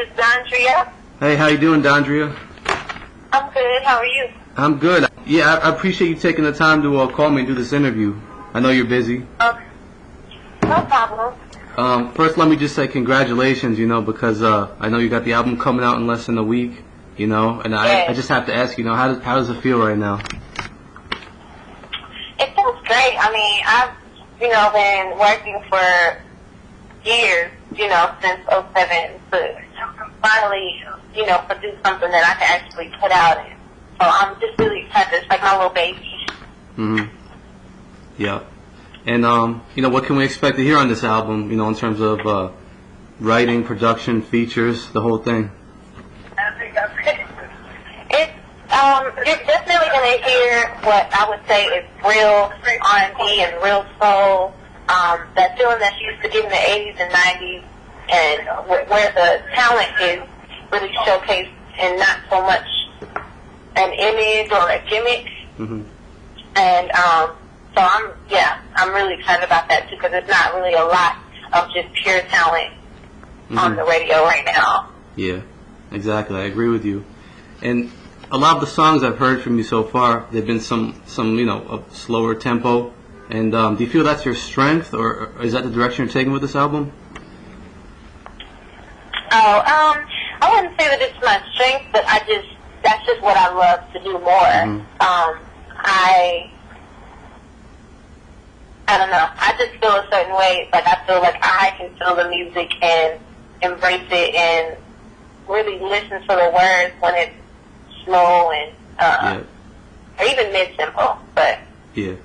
is Dondria. Hey, how you doing, Dondria? I'm good. How are you? I'm good. Yeah, I appreciate you taking the time to call me and do this interview. I know you're busy. Okay. No problem. First, let me just say congratulations, because I know you got the album coming out in less than a week, and I just have to ask, how does it feel right now? It feels great. I mean, I've, been working for years, since '07 to finally, produce something that I can actually put out in. So I'm just really excited. It's like my little baby. Yeah. And, what can we expect to hear on this album, in terms of writing, production, features, the whole thing? You're definitely going to hear what I would say is real R&B and real soul. That feeling that you used to get in the 80s and 90s, and where the talent is really showcased and not so much an image or a gimmick. And so I'm really excited about that too, because there's not really a lot of just pure talent on the radio right now. Yeah, exactly. I agree with you. And a lot of the songs I've heard from you so far, they've been some a slower tempo. And do you feel that's your strength, or is that the direction you're taking with this album? I wouldn't say that it's my strength, but that's just what I love to do more. I don't know. I just feel a certain way. Like, I feel like I can feel the music and embrace it and really listen to the words when it's slow and or even mid-tempo. But yeah.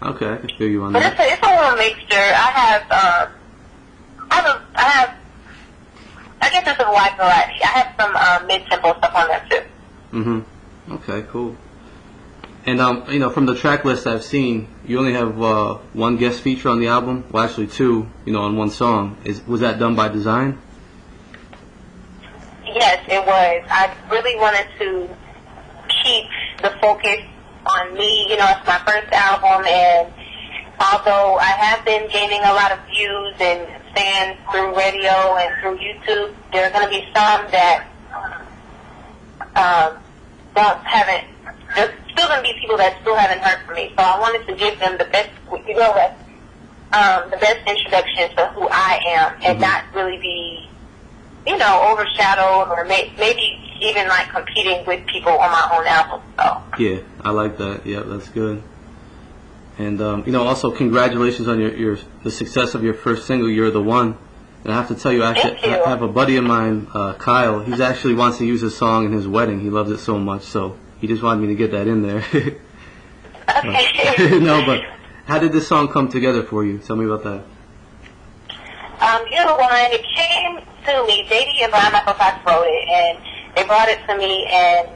Okay, I can feel you on that. But it's a little mixture. I guess it's a wide variety. I have some mid-tempo stuff on there too. Okay, cool. And from the track list I've seen, you only have one guest feature on the album. Well, actually two, on one song. Was that done by design? Yes, it was. I really wanted to keep the focus on me. It's my first album, and although I have been gaining a lot of views and fans through radio and through YouTube, there are going to be some that there's still going to be people that still haven't heard from me. So I wanted to give them the best, the best introduction to who I am, and not really be, overshadowed or maybe even like competing with people on my own album. So. Yeah, I like that. Yeah, that's good. And also congratulations on the success of your first single, "You're the One." And I have to tell you, I have a buddy of mine, Kyle. He actually wants to use this song in his wedding. He loves it so much, so he just wanted me to get that in there. Okay. No, but how did this song come together for you? Tell me about that. You're the One. It came to me. JD and Brian Michael Fox wrote it, and they brought it to me, and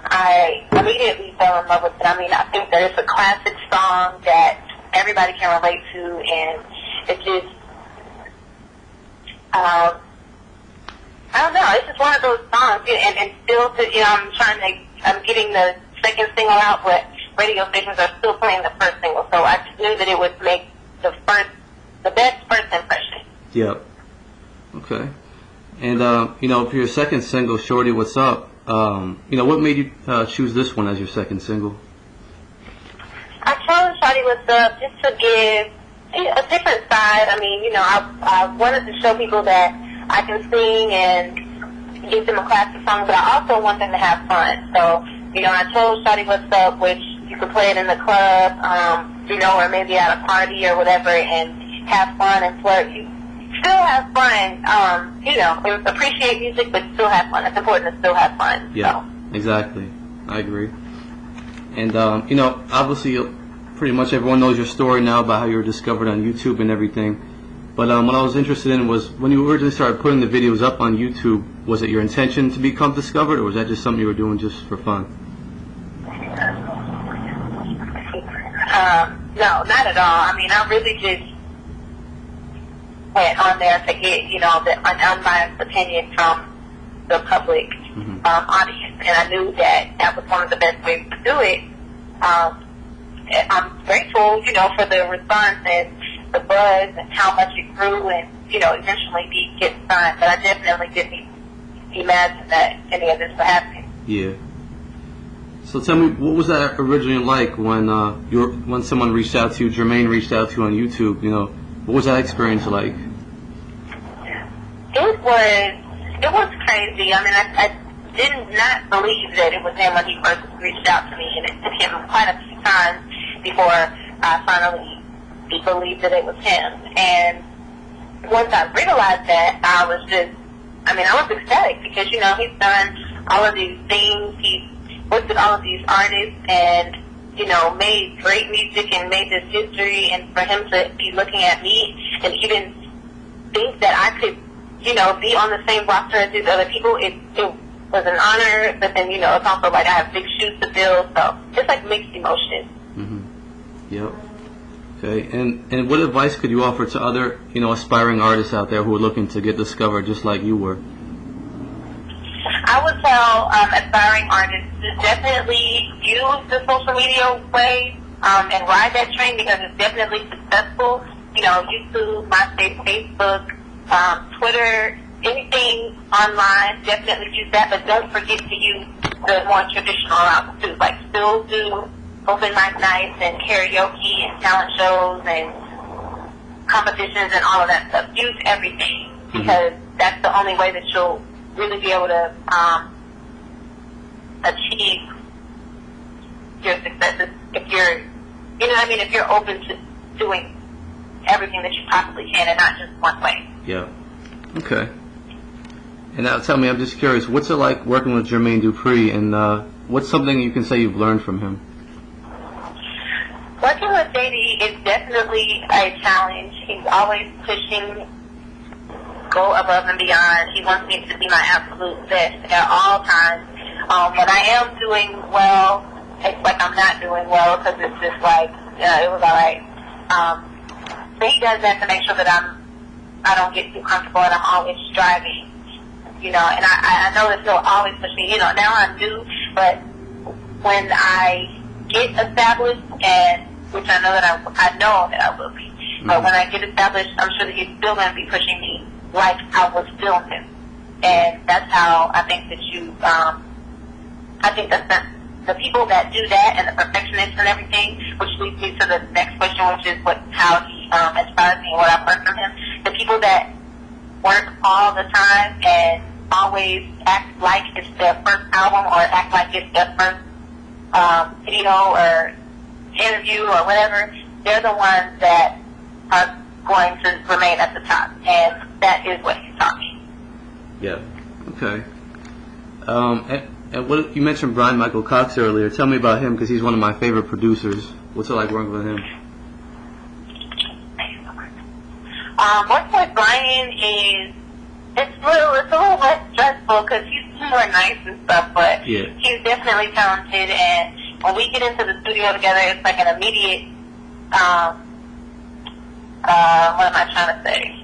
I immediately fell in love with it. I mean, I think that it's a classic song that everybody can relate to, and it's just, I don't know, it's just one of those songs, and still, I'm getting the second single out, but radio stations are still playing the first single, so I just knew that it would make the best first impression. Yep. Okay. And, for your second single, "Shorty, What's Up," what made you choose this one as your second single? I chose "Shorty, What's Up" just to give a different side. I mean, I wanted to show people that I can sing and give them a classic song, but I also want them to have fun. So, I chose "Shorty, What's Up," which you could play it in the club, or maybe at a party or whatever, and have fun and flirt. You still have fun, appreciate music, but still have fun. It's important to still have fun. Yeah, exactly. I agree. And, obviously, pretty much everyone knows your story now about how you were discovered on YouTube and everything. But what I was interested in was, when you originally started putting the videos up on YouTube, was it your intention to become discovered, or was that just something you were doing just for fun? No, not at all. I mean, I really just went on there to get, an unbiased opinion from the public audience, and I knew that was one of the best ways to do it. I'm grateful, for the response and the buzz and how much it grew, and eventually get signed. But I definitely didn't imagine that any of this would happen. Yeah. So tell me, what was that originally like when when someone reached out to you, Jermaine reached out to you on YouTube? What was that experience like? It was crazy. I mean, I did not believe that it was him when he first reached out to me, and it took him quite a few times before I finally believed that it was him. And once I realized that, I was ecstatic because, he's done all of these things. He's worked with all of these artists and, made great music and made this history. And for him to be looking at me and even think that I could, be on the same roster as these other people, it was an honor. But then, it's also like I have big shoes to fill. So it's like mixed emotions. Mm-hmm. Yep. Okay. And what advice could you offer to other, aspiring artists out there who are looking to get discovered just like you were? I would tell aspiring artists to definitely use the social media way and ride that train because it's definitely successful. YouTube, MySpace, Facebook, Twitter, anything online, definitely use that. But don't forget to use the more traditional routes too. Like still do open mic nights and karaoke and talent shows and competitions and all of that stuff. Use everything because that's the only way that you'll really be able to achieve your successes if you're, if you're open to doing everything that you possibly can and not just one way. Yeah. Okay. And now tell me, I'm just curious, what's it like working with Jermaine Dupri, and what's something you can say you've learned from him? Working with JD is definitely a challenge. He's always pushing, go above and beyond. He wants me to be my absolute best at all times. When I am doing well, it's like I'm not doing well because it's just like, it was all right. So he does that to make sure that I don't get too comfortable and I'm always striving, and I know that he'll always push me, now I'm new, but when I get established, and which I know that I will be, but when I get established, I'm sure that he's still going to be pushing me like I was still him. And that's how I think that I think that the people that do that and the perfectionists and everything, which leads me to the next question, which is how he inspires me and what I've learned from him. The people that work all the time and always act like it's their first album or act like it's their first video or interview or whatever, they're the ones that are going to remain at the top. And that is what he's taught me. Yeah. Okay. And what you mentioned Brian Michael Cox earlier. Tell me about him because he's one of my favorite producers. What's it like working with him? Working with Brian it's a little less stressful because he's more nice and stuff, but he's definitely talented. And when we get into the studio together, it's like an immediate what am I trying to say?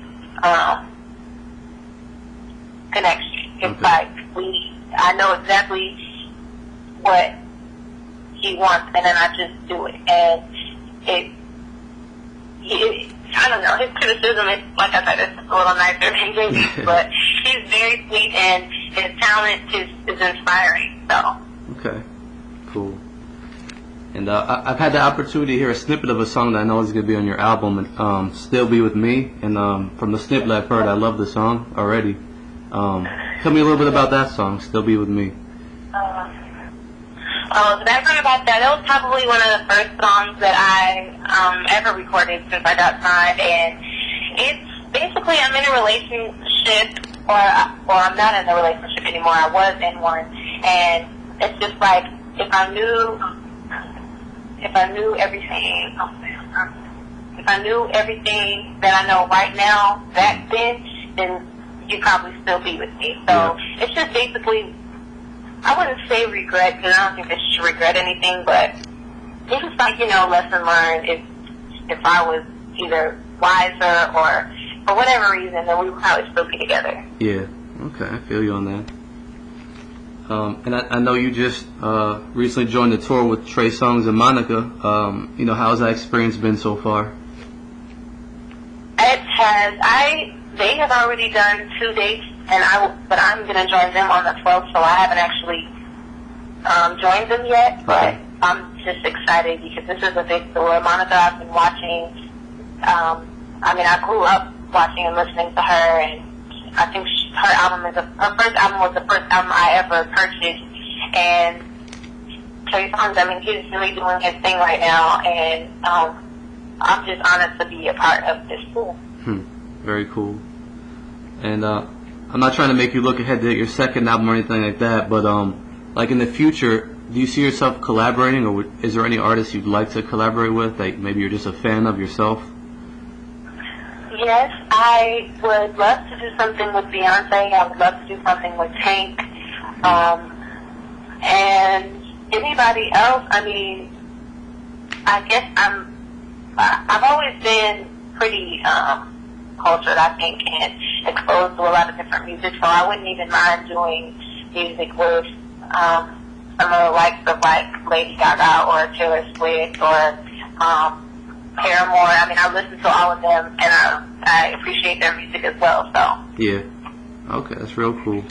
Connection. It's like I know exactly what he wants, and then I just do it. And I don't know, his criticism is, like I said, it's a little nicer than JD, but he's very sweet, and his talent is inspiring. So. Okay, cool. And I've had the opportunity to hear a snippet of a song that I know is going to be on your album, Still Be With Me. And from the snippet I've heard, I love the song already. Tell me a little bit about that song, Still Be With Me. The background about that was probably one of the first songs that I ever recorded since I got signed. And it's basically I'm in a relationship, or I'm not in a relationship anymore. I was in one. And it's just like if I knew everything, if I knew everything that I know right now back then you'd probably still be with me. So it's just basically, I wouldn't say regret because I don't think that you should regret anything, but it's just like, lesson learned. If I was either wiser or for whatever reason, then we would probably still be together. Yeah. Okay, I feel you on that. And I know you just recently joined the tour with Trey Songz and Monica. How's that experience been so far? It has. They have already done 2 dates, but I'm going to join them on the 12th, so I haven't actually joined them yet. But I'm just excited because this is a big tour. Monica, I've been watching. I grew up watching and listening to her, and I think her first album was the first album I ever purchased. And Trey Songz, he's really doing his thing right now, and I'm just honored to be a part of this tour. Very cool. And I'm not trying to make you look ahead to your second album or anything like that, but like in the future, do you see yourself collaborating, or is there any artists you'd like to collaborate with that maybe you're just a fan of yourself? Yes, I would love to do something with Beyonce. I would love to do something with Tank. And anybody else, I guess I've always been pretty cultured, I think, and exposed to a lot of different music, so I wouldn't even mind doing music with some of the likes of like Lady Gaga or Taylor Swift or Paramore. I listen to all of them, and I appreciate their music as well. So yeah, okay, that's real cool.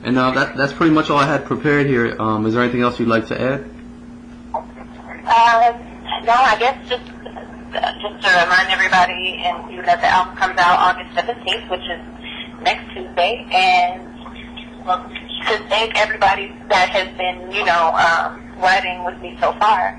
And that's pretty much all I had prepared here. Is there anything else you'd like to add? No, I guess just to remind everybody, and that the album comes out August 17th, which is next Tuesday, and to thank everybody that has been, writing with me so far.